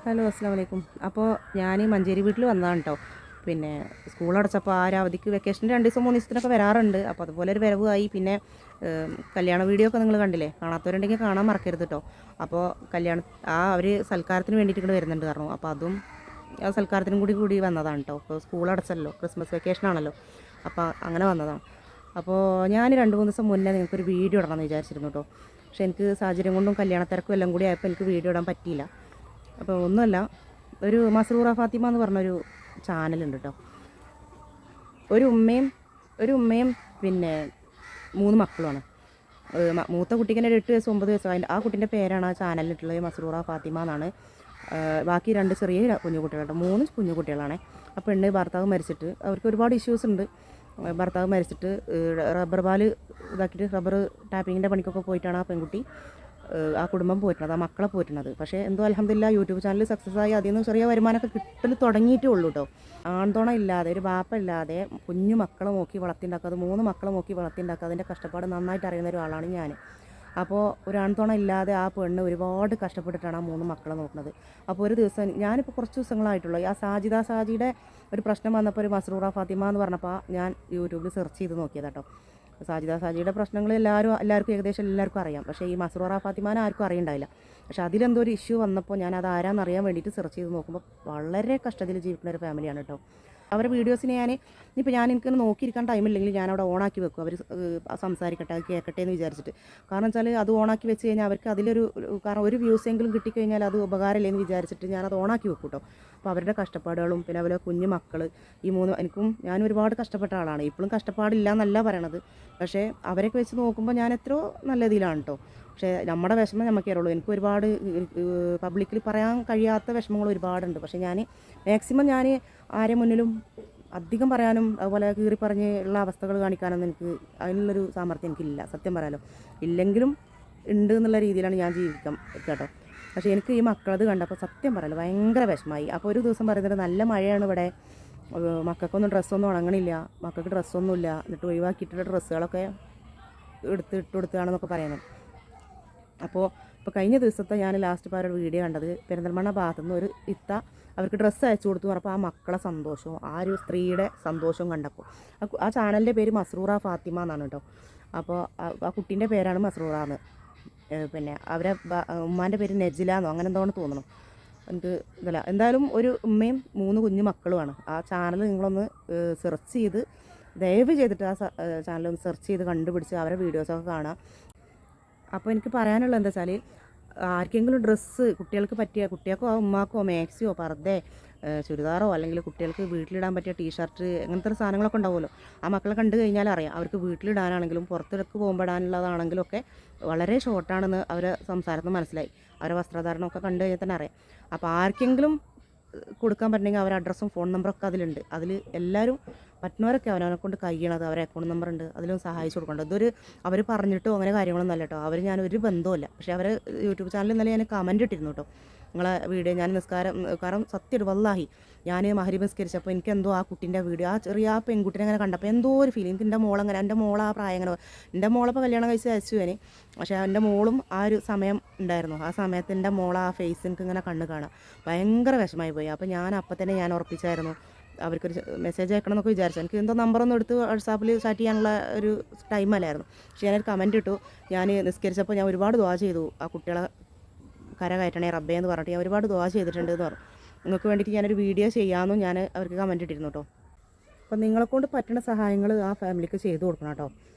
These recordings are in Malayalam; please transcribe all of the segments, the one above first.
ഹലോ അസ്സാം വലൈക്കും. അപ്പോൾ ഞാൻ മഞ്ചേരി വീട്ടിൽ വന്നതാണ് കേട്ടോ. പിന്നെ സ്കൂൾ അടച്ചപ്പോൾ ആ ഒരു അവധിക്ക് വെക്കേഷന് 2 ദിവസം 3 ദിവസത്തിനൊക്കെ വരാറുണ്ട്. അപ്പോൾ അതുപോലെ ഒരു വരവായി. പിന്നെ കല്യാണ വീഡിയോ ഒക്കെ നിങ്ങൾ കണ്ടില്ലേ, കാണാത്തവരുണ്ടെങ്കിൽ കാണാൻ മറക്കരുത് കേട്ടോ. അപ്പോൾ അവർ സൽക്കാരത്തിന് വേണ്ടിയിട്ട് ഇങ്ങോട്ട് വരുന്നുണ്ട് പറഞ്ഞു. അപ്പോൾ അതും ആ സൽക്കാരത്തിനും കൂടി വന്നതാണ് കേട്ടോ. അപ്പോൾ സ്കൂൾ അടച്ചല്ലോ, ക്രിസ്മസ് വെക്കേഷൻ ആണല്ലോ, അപ്പോൾ അങ്ങനെ വന്നതാണ്. അപ്പോൾ ഞാൻ 2-3 ദിവസം മുന്നേ നിങ്ങൾക്കൊരു വീഡിയോ ഇടണമെന്ന് വിചാരിച്ചിരുന്നു കേട്ടോ. പക്ഷേ എനിക്ക് സാഹചര്യം കൊണ്ടും കല്യാണത്തിരക്കും എല്ലാം കൂടി ആയപ്പോൾ എനിക്ക് വീഡിയോ ഇടാൻ പറ്റിയില്ല. അപ്പോൾ ഒന്നുമല്ല, ഒരു മസ്റൂറ ഫാത്തിമ എന്ന് പറഞ്ഞൊരു ചാനലുണ്ട് കേട്ടോ. ഒരു ഉമ്മയും പിന്നെ 3 മക്കളുമാണ്. മൂത്ത കുട്ടിക്ക് തന്നെ 8 വയസ്സ് 9 വയസ്സ്. ആ കുട്ടീൻ്റെ പേരാണ് ആ ചാനലിലിട്ടുള്ളത്, മസ്റൂറ ഫാത്തിമ എന്നാണ്. ബാക്കി 2 ചെറിയ കുഞ്ഞു കുട്ടികളുണ്ട്, 3 കുഞ്ഞു കുട്ടികളാണ്. ആ പെണ്ണ് ഭർത്താവ് മരിച്ചിട്ട് അവർക്ക് ഒരുപാട് ഇഷ്യൂസ് ഉണ്ട്. ഭർത്താവ് മരിച്ചിട്ട് റബ്ബർ പാല് ഇതാക്കിയിട്ട് റബ്ബർ ടാപ്പിങ്ങിൻ്റെ പണിക്കൊക്കെ പോയിട്ടാണ് ആ പെൺകുട്ടി ആ കുടുംബം പോയിട്ടുള്ളത്, ആ മക്കളെ പോയിട്ടുള്ളത്. പക്ഷേ എന്തോ അൽഹംദുലില്ലാ യൂട്യൂബ് ചാനൽ സക്സസ് ആയി. അതിൽ നിന്ന് ചെറിയ വരുമാനമൊക്കെ കിട്ടൽ തുടങ്ങിയിട്ടേ ഉള്ളൂ കേട്ടോ. ആൺതുണ ഇല്ലാതെ, ഒരു ബാപ്പ ഇല്ലാതെ കുഞ്ഞു മക്കളെ നോക്കി വളർത്തിണ്ടാക്കുക, അത് 3 മക്കളെ നോക്കി വളർത്തിണ്ടാക്കുക, അതിൻ്റെ കഷ്ടപ്പാട് നന്നായിട്ട് അറിയുന്ന ഒരാളാണ് ഞാൻ. അപ്പോൾ ഒരു ആൺതുണ ഇല്ലാതെ ആ പെണ്ണ് ഒരുപാട് കഷ്ടപ്പെട്ടിട്ടാണ് ആ 3 മക്കളെ നോക്കുന്നത്. അപ്പോൾ ഒരു ദിവസം, ഞാനിപ്പോൾ കുറച്ച് ദിവസങ്ങളായിട്ടുള്ളൂ, ആ സാജിയുടെ ഒരു പ്രശ്നം വന്നപ്പോൾ ഒരു മസ്റൂറ ഫാത്തിമ എന്ന് പറഞ്ഞപ്പോൾ ഞാൻ യൂട്യൂബിൽ സെർച്ച് ചെയ്ത് നോക്കിയതാട്ടോ. സാജിയുടെ പ്രശ്നങ്ങൾ എല്ലാവർക്കും ഏകദേശം എല്ലാവർക്കും അറിയാം. പക്ഷേ ഈ മസ്റൂറ ഫാത്തിമാനെ ആർക്കും അറിയണ്ടായില്ല. പക്ഷേ അതിലെന്തോ ഒരു ഇഷ്യൂ വന്നപ്പോൾ ഞാൻ അത് ആരാന്നറിയാൻ വേണ്ടിയിട്ട് സെർച്ച് ചെയ്ത് നോക്കുമ്പോൾ വളരെ കഷ്ടത്തിൽ ജീവിക്കുന്ന ഒരു ഫാമിലിയാണ് കേട്ടോ. അവരുടെ വീഡിയോസിന് എനിക്ക് നോക്കിയിരിക്കാൻ ടൈമില്ലെങ്കിൽ ഞാൻ അവിടെ ഓണാക്കി വെക്കും. അവർ സംസാരിക്കട്ടെ, അത് കേൾക്കട്ടെ എന്ന് വിചാരിച്ചിട്ട്. കാരണം വെച്ചാൽ അത് ഓണാക്കി വെച്ച് കഴിഞ്ഞാൽ അവർക്ക് കാരണം ഒരു വ്യൂസെങ്കിലും കിട്ടിക്കഴിഞ്ഞാൽ അത് ഉപകാരമില്ലേ എന്ന് വിചാരിച്ചിട്ട് ഞാനത് ഓണാക്കി വെക്കും കേട്ടോ. അപ്പോൾ അവരുടെ കഷ്ടപ്പാടുകളും പിന്നെ അതുപോലെ കുഞ്ഞു മക്കൾ, ഞാൻ ഒരുപാട് കഷ്ടപ്പെട്ട ആളാണ്. ഇപ്പോഴും കഷ്ടപ്പാടില്ല എന്നല്ല പറയണത്. പക്ഷേ അവരൊക്കെ വെച്ച് നോക്കുമ്പോൾ ഞാൻ എത്രയോ നല്ല ഇതിലാണ് കേട്ടോ. പക്ഷേ നമ്മുടെ വിഷമം നമുക്ക് അറിയുള്ളൂ. എനിക്ക് ഒരുപാട് പബ്ലിക്കിൽ പറയാൻ കഴിയാത്ത വിഷമങ്ങൾ ഒരുപാടുണ്ട്. പക്ഷേ മാക്സിമം ആരെ മുന്നിലും അധികം പറയാനും അതുപോലെ കീറി പറഞ്ഞുള്ള അവസ്ഥകൾ കാണിക്കാനൊന്നും അതിനുള്ളൊരു സാമർത്ഥ്യം എനിക്കില്ല, സത്യം പറയാലോ. ഇല്ലെങ്കിലും ഉണ്ട് എന്നുള്ള രീതിയിലാണ് ഞാൻ ജീവിക്കാം കേട്ടോ. പക്ഷേ എനിക്ക് ഈ മക്കളത് കണ്ടപ്പോൾ സത്യം പറയാലോ ഭയങ്കര വിഷമമായി. അപ്പോൾ ഒരു ദിവസം പറയുന്നത് നല്ല മഴയാണ് ഇവിടെ, മക്കൾക്കൊന്നും ഡ്രസ്സൊന്നും ഉണങ്ങണില്ല, മക്കൾക്ക് ഡ്രസ്സൊന്നുമില്ല, എന്നിട്ട് ഒഴിവാക്കിയിട്ടുള്ള ഡ്രസ്സുകളൊക്കെ ഇട്ട് കൊടുക്കുകയാണെന്നൊക്കെ പറയുന്നത്. അപ്പോൾ കഴിഞ്ഞ ദിവസത്തെ ഞാൻ ലാസ്റ്റ് ഒരു വീഡിയോ കണ്ടത്, പെരിന്തൽമണ്ണ ഭാഗത്തുനിന്ന് ഒരു അവർക്ക് ഡ്രസ്സ് അയച്ചു കൊടുത്തു പറഞ്ഞപ്പോൾ ആ മക്കളെ സന്തോഷവും ആ ഒരു സ്ത്രീയുടെ സന്തോഷവും കണ്ടപ്പോൾ, ആ ചാനലിൻ്റെ പേര് മസ്റൂറ ഫാത്തിമ എന്നാണ് കേട്ടോ. അപ്പോൾ ആ കുട്ടീൻ്റെ പേരാണ് മസ്റൂറ എന്ന്. പിന്നെ അവരെ ഉമ്മാൻ്റെ പേര് നജില എന്നോ അങ്ങനെ എന്തോന്ന് തോന്നണം, എനിക്ക് ഇതല്ല. എന്തായാലും ഒരു ഉമ്മയും 3 കുഞ്ഞു മക്കളുമാണ്. ആ ചാനൽ നിങ്ങളൊന്ന് സെർച്ച് ചെയ്ത്, ദയവ് ചെയ്തിട്ട് ആ ചാനലൊന്ന് സെർച്ച് ചെയ്ത് കണ്ടുപിടിച്ച് അവരുടെ വീഡിയോസൊക്കെ കാണാം. അപ്പോൾ എനിക്ക് പറയാനുള്ളത് എന്താ വെച്ചാൽ, ആർക്കെങ്കിലും ഡ്രസ്സ് കുട്ടികൾക്കോ ഉമ്മാക്കോ മാക്സിയോ പർദ്ദയോ ചുരിദാറോ അല്ലെങ്കിൽ കുട്ടികൾക്ക് വീട്ടിലിടാൻ പറ്റിയ ടീഷർട്ട് അങ്ങനത്തെ സാധനങ്ങളൊക്കെ ഉണ്ടാവുമല്ലോ, ആ മക്കളെ കണ്ടു കഴിഞ്ഞാൽ അറിയാം അവർക്ക് വീട്ടിലിടാനാണെങ്കിലും പുറത്തിടക്ക് പോകുമ്പോൾ ഇടാനുള്ളതാണെങ്കിലും ഒക്കെ വളരെ ഷോർട്ടാണെന്ന് അവരെ സംസാരത്തിൽ മനസ്സിലായി. അവരെ വസ്ത്രധാരണമൊക്കെ കണ്ടു കഴിഞ്ഞാൽ തന്നെ അറിയാം. അപ്പോൾ ആർക്കെങ്കിലും കൊടുക്കാൻ പറ്റണമെങ്കിൽ അവരുടെ അഡ്രസ്സും ഫോൺ നമ്പറൊക്കെ അതിലുണ്ട്. അതിൽ എല്ലാവരും പറ്റുന്നവരൊക്കെ അവനെ കൊണ്ട് കഴിയണത്, അവരെ അക്കൗണ്ട് നമ്പർ ഉണ്ട്, അതിലും സഹായിച്ചു കൊടുക്കേണ്ടത്. ഇതൊരു അവർ പറഞ്ഞിട്ടോ അങ്ങനെ കാര്യങ്ങളൊന്നും അല്ല കേട്ടോ. ഞാനൊരു ബന്ധവുമില്ല. പക്ഷേ അവരെ യൂട്യൂബ് ചാനലിൽ ഇന്നലെ ഞാൻ കമൻറ്റ് ഇട്ടിരുന്നു കേട്ടോ, നിങ്ങളെ വീഡിയോ ഞാൻ കാരണം സത്യം വല്ലാഹി ഞാൻ മഹരിബ് നിസ്കരിച്ചപ്പോൾ എനിക്കെന്തോ ആ കുട്ടീൻ്റെ വീഡിയോ, ആ പെൺകുട്ടിനെ അങ്ങനെ കണ്ടപ്പോൾ എന്തോ ഒരു ഫീൽ. എനിക്ക് എൻ്റെ മോൾ ആ പ്രായം അങ്ങനെ, എൻ്റെ മോളിപ്പോൾ കല്യാണം കഴിച്ച് അയച്ചു ഞാൻ. പക്ഷേ എൻ്റെ മോളും ആ ഒരു സമയം ഉണ്ടായിരുന്നു. ആ സമയത്ത് എൻ്റെ മോൾ ആ ഫേസ് എനിക്ക് ഇങ്ങനെ കണ്ണ് കാണാം, ഭയങ്കര വിഷമമായി പോയി. അപ്പോൾ അപ്പം തന്നെ ഞാൻ ഉറപ്പിച്ചായിരുന്നു അവർക്കൊരു മെസ്സേജ് അയക്കണം എന്നൊക്കെ വിചാരിച്ചു. എനിക്ക് എന്തോ നമ്പറൊന്നും എടുത്ത് വാട്സാപ്പിൽ ചാറ്റ് ചെയ്യാനുള്ള ഒരു ടൈമല്ലായിരുന്നു. പക്ഷേ ഞാനൊരു കമൻറ്റ് ഇട്ടു. ഞാൻ നിസ്കരിച്ചപ്പോൾ ഞാൻ ഒരുപാട് ദുആ ചെയ്തു, ആ കുട്ടികളെ കര കയറ്റണേ റബ്ബേ എന്ന് പറഞ്ഞിട്ട് ഞാൻ ഒരുപാട് ദുആ ചെയ്തിട്ടുണ്ട് എന്ന് പറഞ്ഞു. നിങ്ങൾക്ക് വേണ്ടിയിട്ട് ഞാനൊരു വീഡിയോ ചെയ്യാമെന്നും ഞാൻ അവർക്ക് കമൻറ്റ് ഇട്ടിരുന്നു കേട്ടോ. അപ്പം നിങ്ങളെക്കൊണ്ട് പറ്റുന്ന സഹായങ്ങൾ ആ ഫാമിലിക്ക് ചെയ്ത് കൊടുക്കണം കേട്ടോ.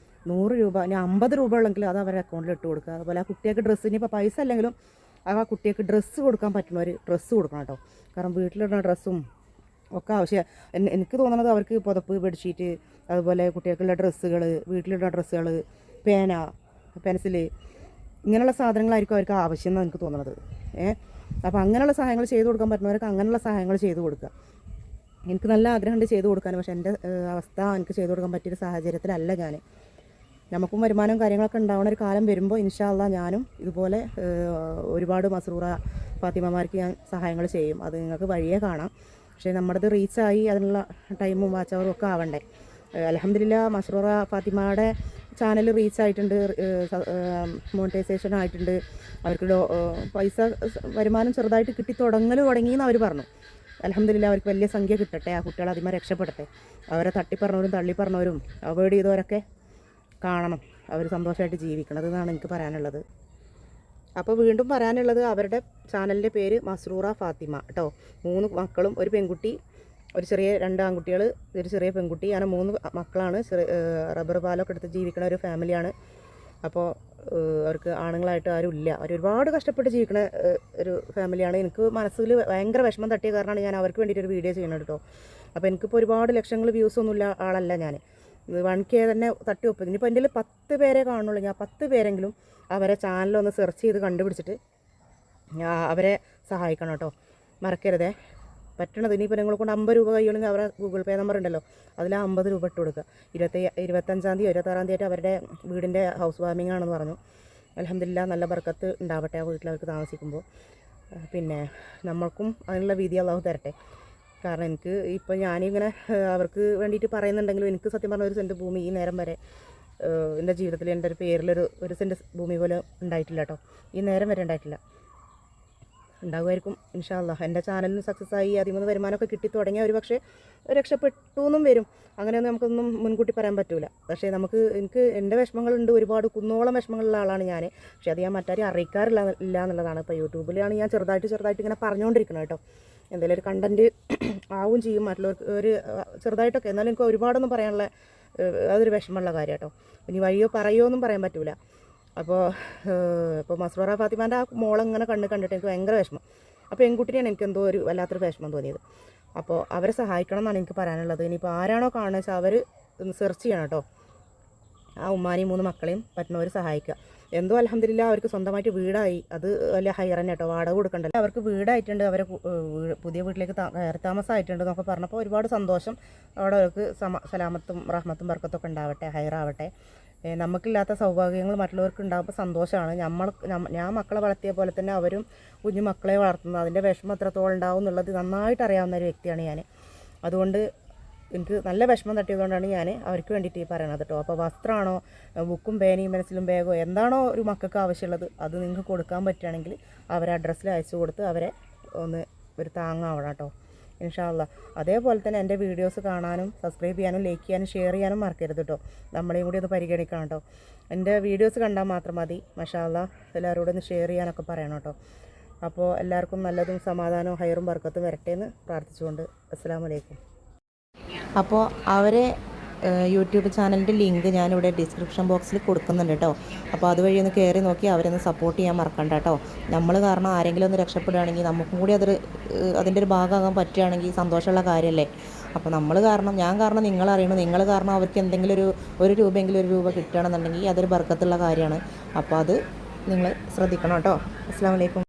100 രൂപ, ഇനി 50 രൂപ ഉള്ളെങ്കിൽ അത് അവരുടെ അക്കൗണ്ടിൽ ഇട്ട് കൊടുക്കുക. അതുപോലെ ആ കുട്ടികൾക്ക് ഡ്രസ്സിന് ഇപ്പോൾ പൈസ അല്ലെങ്കിലും ആ കുട്ടികൾക്ക് ഡ്രസ്സ് കൊടുക്കാൻ പറ്റുന്നവർ ഡ്രസ്സ് കൊടുക്കണം കേട്ടോ. കാരണം വീട്ടിലിടുന്ന ഡ്രസ്സും ഒക്കെ ആവശ്യമാണ്. എനിക്ക് തോന്നുന്നത് അവർക്ക് പുതപ്പ്, ബെഡ്ഷീറ്റ്, അതുപോലെ കുട്ടികൾക്കുള്ള ഡ്രസ്സുകൾ, വീട്ടിലിടുന്ന ഡ്രസ്സുകൾ, പേന, പെൻസില്, ഇങ്ങനെയുള്ള സാധനങ്ങളായിരിക്കും അവർക്ക് ആവശ്യം എന്നാണ് എനിക്ക് തോന്നുന്നത്. അപ്പോൾ അങ്ങനെയുള്ള സഹായങ്ങൾ ചെയ്ത് കൊടുക്കാൻ പറ്റുന്നവർക്ക് അങ്ങനെയുള്ള സഹായങ്ങൾ ചെയ്ത് കൊടുക്കുക. എനിക്ക് നല്ല ആഗ്രഹമുണ്ട് ചെയ്ത് കൊടുക്കാൻ. പക്ഷേ എൻ്റെ അവസ്ഥ എനിക്ക് ചെയ്ത് കൊടുക്കാൻ പറ്റിയൊരു സാഹചര്യത്തിലല്ല ഞാൻ. നമുക്കും വരുമാനവും കാര്യങ്ങളൊക്കെ ഉണ്ടാവുന്ന ഒരു കാലം വരുമ്പോൾ ഇൻഷാ അല്ലാഹ് ഞാനും ഇതുപോലെ ഒരുപാട് മസ്റൂറ ഫാത്തിമമാർക്ക് ഞാൻ സഹായങ്ങൾ ചെയ്യും. അത് നിങ്ങൾക്ക് വഴിയേ കാണാം. പക്ഷേ നമ്മുടേത് റീച്ചായി അതിനുള്ള ടൈമും വാച്ച് അവറും ഒക്കെ ആവണ്ടേ. അൽഹംദുലില്ലാ മസ്റൂറ ഫാത്തിമയുടെ ചാനൽ റീച്ച് ആയിട്ടുണ്ട്, മോണിറ്റൈസേഷൻ ആയിട്ടുണ്ട്, അവർക്ക് പൈസ വരുമാനം ചെറുതായിട്ട് കിട്ടി തുടങ്ങിയെന്ന് അവർ പറഞ്ഞു. അൽഹംദുലില്ലാ അവർക്ക് വലിയ സംഖ്യ കിട്ടട്ടെ, ആ കുട്ടികൾ അതിന്മേൽ രക്ഷപ്പെടട്ടെ. അവരെ തട്ടിപ്പറഞ്ഞവരും തള്ളിപ്പറഞ്ഞവരും അവോയ്ഡ് ചെയ്തവരൊക്കെ കാണണം, അവർ സന്തോഷമായിട്ട് ജീവിക്കണം. അതെന്നാണ് എനിക്ക് പറയാനുള്ളത്. അപ്പോൾ വീണ്ടും പറയാനുള്ളത്, അവരുടെ ചാനലിൻ്റെ പേര് മസ്റൂറ ഫാത്തിമ കേട്ടോ. 3 മക്കളും ഒരു പെൺകുട്ടി, ഒരു ചെറിയ 2 ആൺകുട്ടികൾ, ഒരു ചെറിയ പെൺകുട്ടി. അങ്ങനെ 3 മക്കളാണ്. റബ്ബർ പാലൊക്കെ എടുത്ത് ജീവിക്കുന്ന ഒരു ഫാമിലിയാണ്. അപ്പോൾ അവർക്ക് ആണുങ്ങളായിട്ട് ആരും ഇല്ല. അവർ ഒരുപാട് കഷ്ടപ്പെട്ട് ജീവിക്കുന്ന ഒരു ഫാമിലിയാണ്. എനിക്ക് മനസ്സിൽ ഭയങ്കര വിഷമം തട്ടിയ കാരണമാണ് ഞാൻ അവർക്ക് വേണ്ടിയിട്ടൊരു വീഡിയോ ചെയ്യണം കേട്ടോ. അപ്പോൾ എനിക്കിപ്പോൾ ഒരുപാട് ലക്ഷങ്ങൾ വ്യൂസൊന്നുമില്ല ആളല്ല ഞാൻ. 1K തന്നെ തട്ടി ഒപ്പത്. ഇനിയിപ്പോൾ എൻ്റെ 10 പേരെ കാണുള്ളൂ. ഞാൻ 10 പേരെങ്കിലും അവരെ ചാനലൊന്ന് സെർച്ച് ചെയ്ത് കണ്ടുപിടിച്ചിട്ട് അവരെ സഹായിക്കണം കേട്ടോ. മറക്കരുതേ. പറ്റണത് ഇനിയിപ്പോൾ നിങ്ങളെ കൊണ്ട് 50 രൂപ കഴിയുമെങ്കിൽ അവരെ ഗൂഗിൾ പേ നമ്പർ ഉണ്ടല്ലോ, അതിൽ 50 രൂപ ഇട്ട് കൊടുക്കുക. 25-ാം തീയതി 26-ാം തീയതി അവരുടെ വീടിൻ്റെ ഹൗസ് വാമിംഗ് ആണെന്ന് പറഞ്ഞു. അൽഹംദുലില്ലാ നല്ല ബർക്കത്ത് ഉണ്ടാവട്ടെ ആ വീട്ടിലവർക്ക് താമസിക്കുമ്പോൾ. പിന്നെ നമ്മൾക്കും അതിനുള്ള വിധി അള്ളാഹു തരട്ടെ. കാരണം എനിക്ക് ഇപ്പോൾ ഞാനിങ്ങനെ അവർക്ക് വേണ്ടിയിട്ട് പറയുന്നുണ്ടെങ്കിലും എനിക്ക് സത്യം പറഞ്ഞ 1 സെൻറ്റ് ഭൂമി ഈ നേരം വരെ എൻ്റെ ജീവിതത്തിൽ എൻ്റെ ഒരു പേരിലൊരു സെൻറ്റ് ഭൂമി പോലും ഉണ്ടായിട്ടില്ല കേട്ടോ. ഈ നേരം വരെ ഉണ്ടായിട്ടില്ല. ഉണ്ടാകുമായിരിക്കും ഇൻഷാ അല്ലാഹ്. എൻ്റെ ചാനലിന് സക്സസ് ആയി അതിൽ നിന്ന് വരുമാനമൊക്കെ കിട്ടി തുടങ്ങിയ ഒരു പക്ഷേ രക്ഷപ്പെട്ടു എന്നും വരും. അങ്ങനെയൊന്നും നമുക്കൊന്നും മുൻകൂട്ടി പറയാൻ പറ്റില്ല. പക്ഷേ എനിക്ക് എൻ്റെ വിഷമങ്ങളുണ്ട്, ഒരുപാട് കുന്നോളം വിഷമങ്ങളുള്ള ആളാണ് ഞാൻ. പക്ഷേ അത് ഞാൻ മറ്റാരും അറിയിക്കാറില്ല എന്നുള്ളതാണ്. ഇപ്പോൾ യൂട്യൂബിലാണ് ഞാൻ ചെറുതായിട്ട് ഇങ്ങനെ പറഞ്ഞുകൊണ്ടിരിക്കുന്നത് കേട്ടോ. എന്തെങ്കിലും ഒരു കണ്ടൻറ്റ് ആവും ചെയ്യും മറ്റുള്ളവർക്ക് ഒരു ചെറുതായിട്ടൊക്കെ. എന്നാലും എനിക്ക് ഒരുപാടൊന്നും പറയാനുള്ള അതൊരു വിഷമമുള്ള കാര്യം കേട്ടോ. ഇനി വഴിയോ പറയുമോ ഒന്നും പറയാൻ പറ്റില്ല. ഇപ്പോൾ മസ്റൂറ ഫാത്തിമാൻ്റെ ആ മോളങ്ങനെ കണ്ടിട്ട് എനിക്ക് ഭയങ്കര വിഷമം. അപ്പോൾ പെൺകുട്ടിയാണ് എനിക്ക് എന്തോ ഒരു വല്ലാത്തൊരു വിഷമം തോന്നിയത്. അപ്പോൾ അവരെ സഹായിക്കണം എന്നാണ് എനിക്ക് പറയാനുള്ളത്. ഇനിയിപ്പോൾ ആരാണോ കാണുന്നത് വെച്ചാൽ അവർ സെർച്ച് ചെയ്യണം കേട്ടോ. ആ ഉമ്മാനെയും 3 മക്കളെയും പറ്റുന്നവർ സഹായിക്കുക. എന്തോ അൽഹംദുലില്ലാ അവർക്ക് സ്വന്തമായിട്ട് വീടായി. അത് വലിയ ഹൈർ തന്നെ കേട്ടോ, വാടക കൊടുക്കണ്ടല്ലോ. അവർക്ക് വീടായിട്ടുണ്ട്, അവരെ പുതിയ വീട്ടിലേക്ക് കയറി താമസമായിട്ടുണ്ട് എന്നൊക്കെ പറഞ്ഞപ്പോൾ ഒരുപാട് സന്തോഷം. അവിടെ അവർക്ക് സലാമത്തും റഹ്മത്തും ബർക്കത്തൊക്കെ ഉണ്ടാവട്ടെ, ഹൈറാവട്ടെ. നമുക്കില്ലാത്ത സൗഭാഗ്യങ്ങൾ മറ്റുള്ളവർക്ക് ഉണ്ടാകുമ്പോൾ സന്തോഷമാണ്. ഞാൻ മക്കളെ വളർത്തിയ പോലെ തന്നെ അവരും കുഞ്ഞു മക്കളെ വളർത്തുന്നത്, അതിൻ്റെ വിഷമം എത്രത്തോളം ഉണ്ടാവും എന്നുള്ളത് നന്നായിട്ട് അറിയാവുന്ന ഒരു വ്യക്തിയാണ് ഞാൻ. അതുകൊണ്ട് എനിക്ക് നല്ല വിഷമം തട്ടിയതുകൊണ്ടാണ് ഞാൻ അവർക്ക് വേണ്ടിയിട്ട് ഈ പറയണത് കേട്ടോ. അപ്പോൾ വസ്ത്രമാണോ, ബുക്കും പേനയും പെൻസിലും ബാഗോ എന്താണോ ഒരു മക്കൾക്ക് ആവശ്യമുള്ളത് അത് നിങ്ങൾക്ക് കൊടുക്കാൻ പറ്റുകയാണെങ്കിൽ അവരെ അഡ്രസ്സിൽ അയച്ചു കൊടുത്ത് അവരെ ഒന്ന് ഒരു താങ്ങാവണം കേട്ടോ ഇൻഷാ അല്ലാഹ്. അതേപോലെ തന്നെ എൻ്റെ വീഡിയോസ് കാണാനും സബ്സ്ക്രൈബ് ചെയ്യാനും ലൈക്ക് ചെയ്യാനും ഷെയർ ചെയ്യാനും മറക്കരുത് കേട്ടോ. നമ്മളെയും കൂടി ഒന്ന് പരിഗണിക്കണം കേട്ടോ. എൻ്റെ വീഡിയോസ് കണ്ടാൽ മാത്രം മതി. മാഷാ അല്ലാഹ് എല്ലാവരോടും ഒന്ന് ഷെയർ ചെയ്യാനൊക്കെ പറയണം കേട്ടോ. അപ്പോൾ എല്ലാവർക്കും നല്ലതും സമാധാനവും ഹൈറും ബർക്കത്തും വരട്ടെ എന്ന് പ്രാർത്ഥിച്ചുകൊണ്ട് അസ്സലാമു അലൈക്കും. അപ്പോൾ അവരെ യൂട്യൂബ് ചാനലിൻ്റെ ലിങ്ക് ഞാനിവിടെ ഡിസ്ക്രിപ്ഷൻ ബോക്സിൽ കൊടുക്കുന്നുണ്ട് കേട്ടോ. അപ്പോൾ അതുവഴി ഒന്ന് കയറി നോക്കി അവരൊന്ന് സപ്പോർട്ട് ചെയ്യാൻ മറക്കണ്ട കേട്ടോ. നമ്മൾ കാരണം ആരെങ്കിലും ഒന്ന് രക്ഷപ്പെടുകയാണെങ്കിൽ നമുക്കും കൂടി അതിൻ്റെ ഒരു ഭാഗമാകാൻ പറ്റുകയാണെങ്കിൽ സന്തോഷമുള്ള കാര്യമല്ലേ. അപ്പോൾ ഞാൻ കാരണം നിങ്ങളറിയണം, നിങ്ങൾ കാരണം അവർക്ക് എന്തെങ്കിലും ഒരു രൂപയെങ്കിലും 1 രൂപ കിട്ടുകയാണെന്നുണ്ടെങ്കിൽ അതൊരു ബർക്കത്തുള്ള കാര്യമാണ്. അപ്പോൾ അത് നിങ്ങൾ ശ്രദ്ധിക്കണം കേട്ടോ. അസ്സലാമു അലൈക്കും.